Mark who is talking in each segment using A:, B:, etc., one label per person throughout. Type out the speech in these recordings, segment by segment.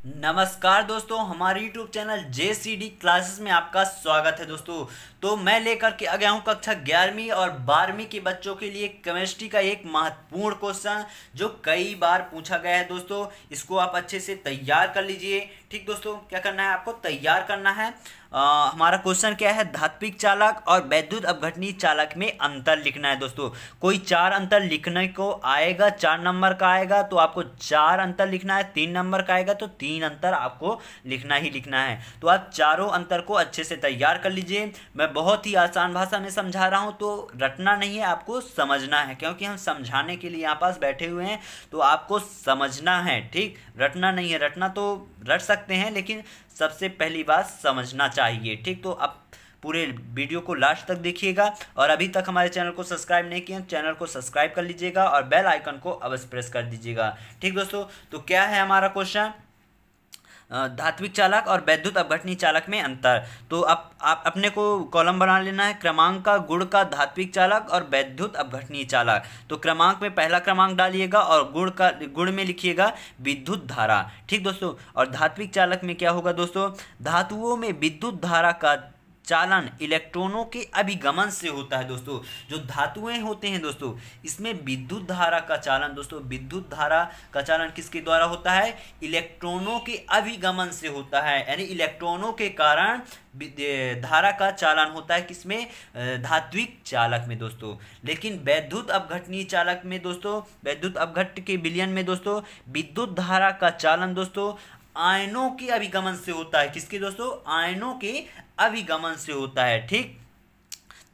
A: नमस्कार दोस्तों, हमारे YouTube चैनल JCD क्लासेस में आपका स्वागत है दोस्तों। तो मैं लेकर के आ गया हूँ कक्षा 11वीं और 12वीं के बच्चों के लिए केमिस्ट्री का एक महत्वपूर्ण क्वेश्चन जो कई बार पूछा गया है दोस्तों। इसको आप अच्छे से तैयार कर लीजिए। ठीक दोस्तों, क्या करना है आपको? तैयार करना है। हमारा क्वेश्चन क्या है? धात्विक चालक और वैद्युत अपघटनीय चालक में अंतर लिखना है दोस्तों। कोई चार अंतर लिखने को आएगा, 4 नंबर का आएगा तो आपको 4 अंतर लिखना है, 3 नंबर का आएगा तो 3 अंतर आपको लिखना ही लिखना है। तो आप चारों अंतर को अच्छे से तैयार कर लीजिए। मैं बहुत ही आसान भाषा में समझा रहा हूँ, तो रटना नहीं है, आपको समझना है, क्योंकि हम समझाने के लिए यहाँ पास बैठे हुए हैं। तो आपको समझना है, ठीक, रटना नहीं है। रटना तो रट सकते हैं, लेकिन सबसे पहली बात समझना चाहिए। ठीक, तो अब पूरे वीडियो को लास्ट तक देखिएगा और अभी तक हमारे चैनल को सब्सक्राइब नहीं किया, चैनल को सब्सक्राइब कर लीजिएगा और बेल आइकन को अवश्य प्रेस कर दीजिएगा। ठीक दोस्तों, तो क्या है हमारा क्वेश्चन? धात्विक चालक और वैद्युत अपघटनीय चालक में अंतर। तो अब आप अपने को कॉलम बना लेना है, क्रमांक का, गुण का, धात्विक चालक और वैद्युत अपघटनीय चालक। तो क्रमांक में पहला क्रमांक डालिएगा और गुण में लिखिएगा विद्युत धारा। ठीक दोस्तों, और धात्विक चालक में क्या होगा दोस्तों? धातुओं में विद्युत धारा का चालन इलेक्ट्रॉनों के अभिगमन से होता है दोस्तों। जो धातुएं होते हैं दोस्तों, इसमें विद्युत धारा का चालन दोस्तों, विद्युत धारा का चालन किसके द्वारा होता है? इलेक्ट्रॉनों के अभिगमन से होता है, यानी इलेक्ट्रॉनों के कारण धारा का चालन होता है किसमें? धात्विक चालक में दोस्तों। लेकिन वैद्युत अपघटनीय चालक में दोस्तों, वैद्युत अपघट्य के विलयन में दोस्तों, विद्युत धारा का चालन दोस्तों आयनों के अभिगमन से होता है। किसके दोस्तों? आयनों के अभिगमन से होता है। ठीक,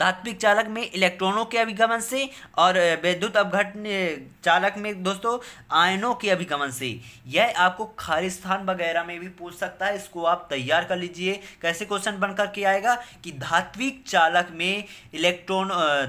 A: धात्विक चालक में इलेक्ट्रॉनों के अभिगमन से और वैद्युत अपघटनीय चालक में दोस्तों आयनों के अभिगमन से। यह आपको खाली स्थान वगैरह में भी पूछ सकता है, इसको आप तैयार कर लीजिए। कैसे क्वेश्चन बनकर के आएगा कि धात्विक चालक में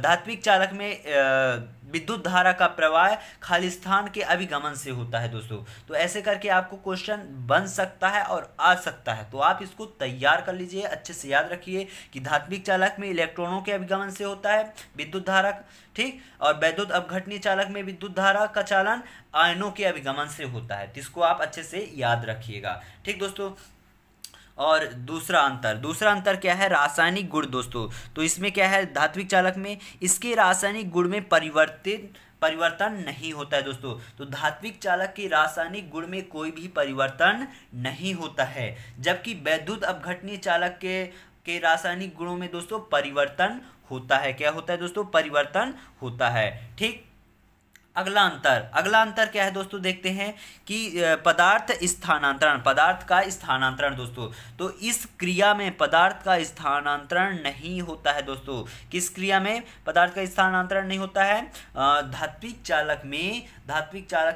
A: धात्विक चालक में विद्युत धारा का प्रवाह खाली स्थान के अभिगमन से होता है दोस्तों। तो ऐसे करके आपको क्वेश्चन बन सकता है और आ सकता है, तो आप इसको तैयार कर लीजिए। अच्छे से याद रखिए कि धात्विक चालक में इलेक्ट्रॉनों के अभिगमन से होता है विद्युत धारा, ठीक, और वैद्युत अपघटनीय चालक में विद्युत धारा का चालन आयनों के अभिगमन से होता है। तो इसको आप अच्छे से याद रखिएगा। ठीक दोस्तों, और दूसरा अंतर क्या है? रासायनिक गुण दोस्तों। तो इसमें क्या है? धात्विक चालक में इसके रासायनिक गुण में परिवर्तन नहीं होता है दोस्तों। तो धात्विक चालक के रासायनिक गुण में कोई भी परिवर्तन नहीं होता है, जबकि वैद्युत अपघटनीय चालक के रासायनिक गुणों में दोस्तों परिवर्तन होता है। क्या होता है दोस्तों? परिवर्तन होता है। ठीक, अगला अंतर क्या है दोस्तों? देखते हैं कि पदार्थ का स्थानांतरण दोस्तों। तो इस क्रिया में पदार्थ का स्थानांतरण नहीं होता है दोस्तों। किस क्रिया में पदार्थ का स्थानांतरण नहीं होता है? धात्विक चालक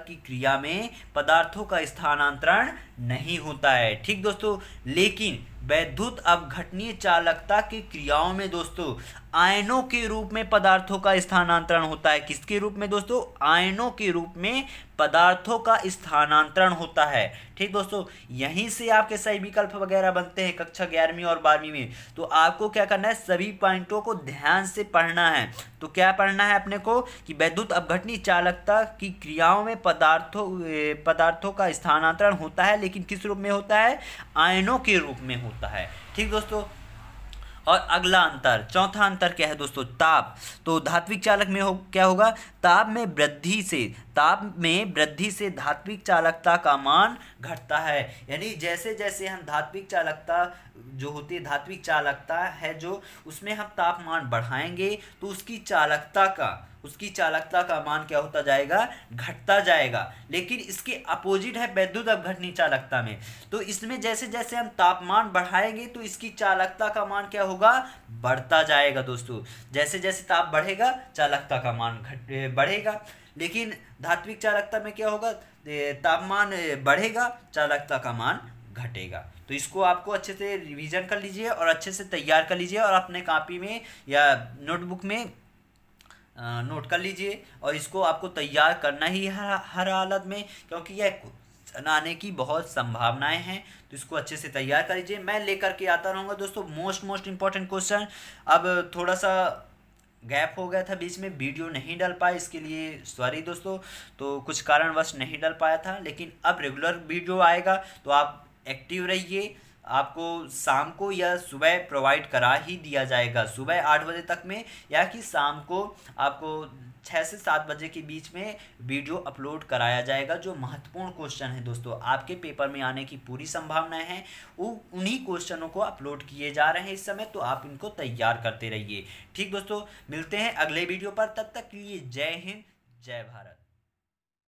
A: की क्रिया में पदार्थों का स्थानांतरण नहीं होता है। ठीक दोस्तों, लेकिन वैद्युत अपघटनीय चालकता की क्रियाओं में दोस्तों आयनों के रूप में पदार्थों का स्थानांतरण होता है। किसके रूप में दोस्तों? आयनों के रूप में पदार्थों का स्थानांतरण होता है। ठीक दोस्तों, यहीं से आपके सही विकल्प वगैरह बनते हैं कक्षा 11वीं और 12वीं में। तो आपको क्या करना है? सभी पॉइंटों को ध्यान से पढ़ना है। तो क्या पढ़ना है अपने को कि वैद्युत अपघटनीय चालकता की क्रियाओं में पदार्थों का स्थानांतरण होता है, लेकिन किस रूप में होता है? आयनों के रूप में होता है। ठीक दोस्तों, और अगला चौथा अंतर क्या है दोस्तों? ताप। तो धात्विक चालक में क्या होगा? ताप में वृद्धि से धात्विक चालकता का मान घटता है। यानी जैसे जैसे हम धात्विक चालकता जो होती है, धात्विक चालकता है जो, उसमें हम तापमान बढ़ाएंगे तो उसकी चालकता का मान क्या होता जाएगा? घटता जाएगा। लेकिन इसके अपोजिट है वैद्युत अपघटनीय चालकता में। तो इसमें जैसे जैसे हम तापमान बढ़ाएंगे तो इसकी चालकता का मान क्या होगा? बढ़ता जाएगा दोस्तों। जैसे जैसे ताप बढ़ेगा चालकता का मान बढ़ेगा। लेकिन धात्विक चालकता में क्या होगा? तापमान बढ़ेगा, चालकता का मान घटेगा। तो इसको आपको अच्छे से रिवीजन कर लीजिए और अच्छे से तैयार कर लीजिए और अपने कॉपी में या नोटबुक में नोट कर लीजिए। और इसको आपको तैयार करना ही हर हालत में, क्योंकि यह आने की बहुत संभावनाएं हैं। तो इसको अच्छे से तैयार कर लीजिए। मैं लेकर के आता रहूँगा दोस्तों मोस्ट इंपॉर्टेंट क्वेश्चन। अब थोड़ा सा गैप हो गया था बीच में, वीडियो नहीं डाल पाए, इसके लिए सॉरी दोस्तों। तो कुछ कारणवश नहीं डाल पाया था, लेकिन अब रेगुलर वीडियो आएगा, तो आप एक्टिव रहिए। आपको शाम को या सुबह प्रोवाइड करा ही दिया जाएगा, सुबह 8 बजे तक में, या कि शाम को आपको 6 से 7 बजे के बीच में वीडियो अपलोड कराया जाएगा। जो महत्वपूर्ण क्वेश्चन है दोस्तों, आपके पेपर में आने की पूरी संभावनाएं हैं, वो उन्हीं क्वेश्चनों को अपलोड किए जा रहे हैं इस समय, तो आप इनको तैयार करते रहिए। ठीक दोस्तों, मिलते हैं अगले वीडियो पर, तब तक के लिए जय हिंद, जय भारत।